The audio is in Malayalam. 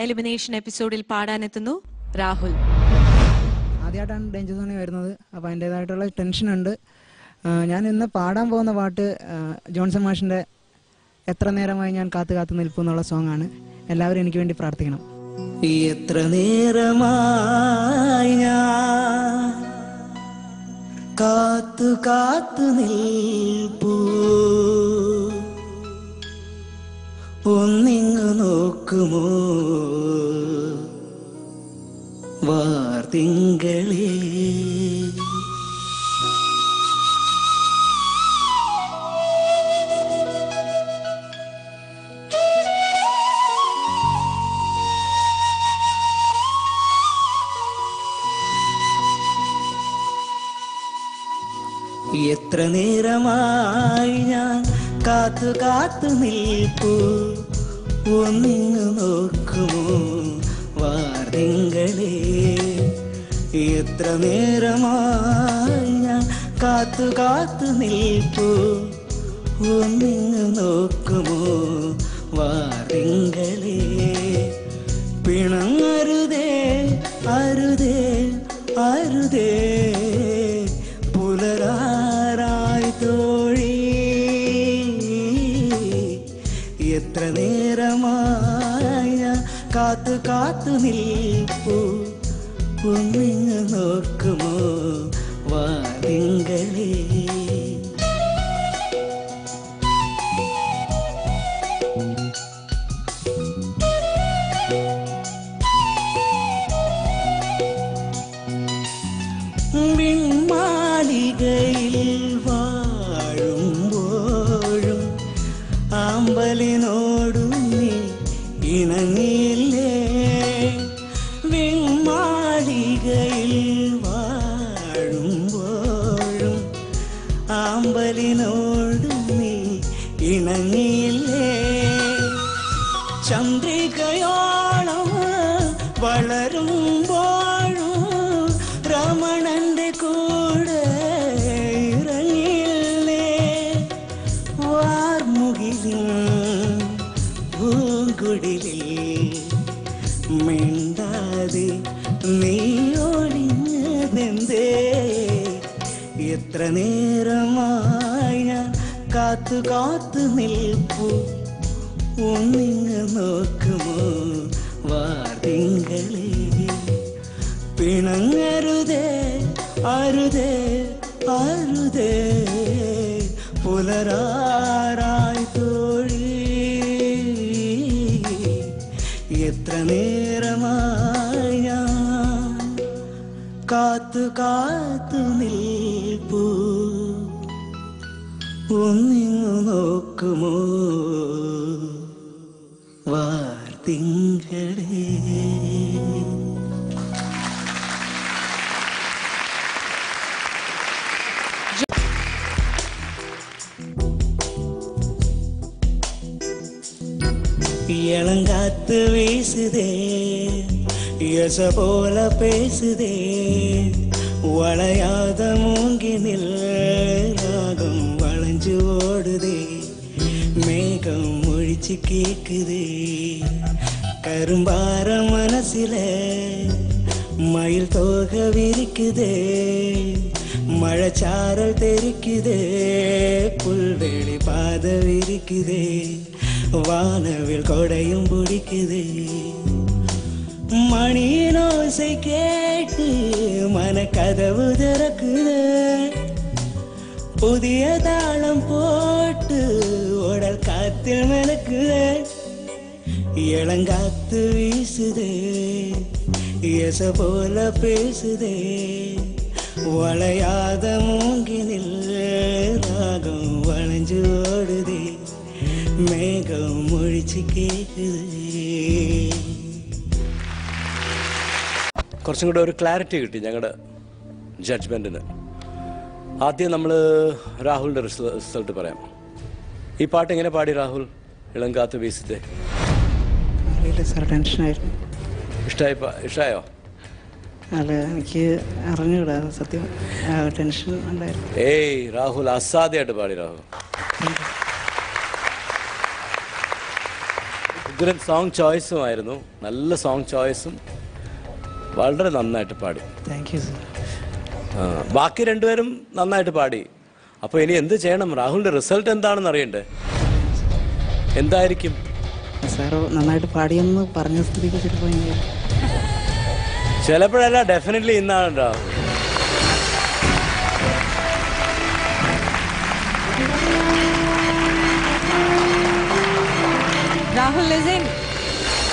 എലിമിനേഷൻ എപ്പിസോഡിൽ പാടാനെത്തുന്നു രാഹുൽ. ആദ്യമായിട്ടാണ് ഡേഞ്ചർ സോണിൽ വരുന്നത്, അപ്പോൾ അതിൻ്റേതായിട്ടുള്ള ടെൻഷനുണ്ട്. ഞാൻ ഇന്ന് പാടാൻ പോകുന്ന പാട്ട് ജോൺസൺ മാഷിൻ്റെ എത്ര നേരമായി ഞാൻ കാത്തു കാത്തു നിൽപ്പു എന്നുള്ള സോങ്ങാണ്. എല്ലാവരും എനിക്ക് വേണ്ടി പ്രാർത്ഥിക്കണം. എത്ര നേരമായി ഞാൻ കാത്തു കാത്തു നിൽപ്പു, ഒന്നിങ്ങു നോക്കുമോ വാർത്തിങ്കളേ. എത്ര നേരമായി ഞാൻ കാത്തു കാത്തു നിൽപ്പു, ഒന്നിങ്ങു നോക്കുമോ വാർത്തിങ്കളേ. എത്ര നേരമായി ഞാൻ കാത്തു കാത്തു നിൽപ്പു, ഒന്നിങ്ങു നോക്കുമോ വാർത്തിങ്കളേ. പിണങ്ങരുതേ അരുതേ അരുതേ പുലരാറായി തോഴി. എത്ര നേരമായി ഞാൻ കാത്തു കാത്തു നിൽപ്പു, ഒന്നിങ്ങു നോക്കുമോ വാതിങ്കളേ. വിൺമാളികയിൽ വാഴുമ്പോഴും ആമ്പലിനോടു നീ ഇണങ്ങിയില്ലേ. വിൺമാളികയിൽ വാഴുമ്പോഴും ആമ്പലിനോടു നീ ഇണങ്ങിയില്ലേ. ചന്ദ്രികയോളം വളരുമ്പോഴും രമണന്റെ കൂടെ ഇറങ്ങിയില്ലേ. വാർമുകിലിൻ പൂങ്കുടിലിൽ മിണ്ടാതെ നീ ഒളിഞ്ഞതെന്തേ. എത്ര നേരമായി ഞാൻ കാത്തു കാത്തു നിൽപ്പു, ഒന്നിങ്ങു നോക്കുമോ വാർത്തിങ്കളേ. പിണങ്ങരുതേ അരുതേ അരുതേ പുലരാറായി തോഴി. എത്ര നേരമായി ഞാൻ കാത്തു കാത്തു നിൽപ്പു, ഒന്നിങ്ങു നോക്കുമോ വാർത്തിങ്കളേ. இளங்காத்து வீசுதே யச போல பேசுதே, வளையாத மூங்கினில் ராகம் வளைஞ்சு ஓடுதே. மேகம் முழிச்சு கேக்குதே கரும்பார மனசில, மயில் தோக விரிக்குதே மழைச்சாரல் தெரிக்குதே. புல்வெளி பாத விரிக்குதே, வானவில் கொடையும் பிடிக்குதே. மணியின் ஓசை கேட்டு மனக்கதவு திறக்குது, புதிய தாளம் போட்டு உடல் காத்தில் மெனக்குது. இளங்காத்து வீசுதே எச போல பேசுதே, வளையாத மூங்கினில் ராகம் வளைஞ்சு ஓடுதே. மேகம் முழிச்சு കേക്കുതേ. കുറച്ചും കൂടെ ഒരു ക്ലാരിറ്റി കിട്ടി ഞങ്ങളുടെ ജഡ്ജ്മെൻറ്റിന്. ആദ്യം നമ്മൾ രാഹുലിൻ്റെ റിസൾട്ട് പറയാം. ഈ പാട്ട് എങ്ങനെ പാടി രാഹുൽ? ഇളങ്കാത്ത് വീസിത്തെ ടെൻഷനായിരുന്നു. ഇഷ്ടമായോ? അല്ല, എനിക്ക് അറിഞ്ഞൂടാ സത്യം, ടെൻഷൻ ഉണ്ടായിരുന്നു. ഏയ് രാഹുൽ അസാധ്യമായിട്ട് പാടി രാഹുൽ. ഉഗ്രൻ സോങ് ചോയ്സും ആയിരുന്നു. നല്ല സോങ് ചോയ്സും വളരെ നന്നായിട്ട് പാടി. Thank you sir. ബാക്കി രണ്ടുപേരും നന്നായിട്ട് പാടി. അപ്പോൾ ഇനി എന്ത് ചെയ്യണം? രാഹുലിൻ്റെ റിസൾട്ട് എന്താണെന്ന് അറിയണ്ടേ? എന്തായിരിക്കും? സാർ നന്നായിട്ട് പാടിയെന്ന് പറഞ്ഞ സ്ഥിതിക്ക് ചിലപ്പോൾ ചിലപ്പോഴല്ല, ഡെഫിനറ്റ്ലി ഇന്നാണ് രാഹുൽ. Rahul is in.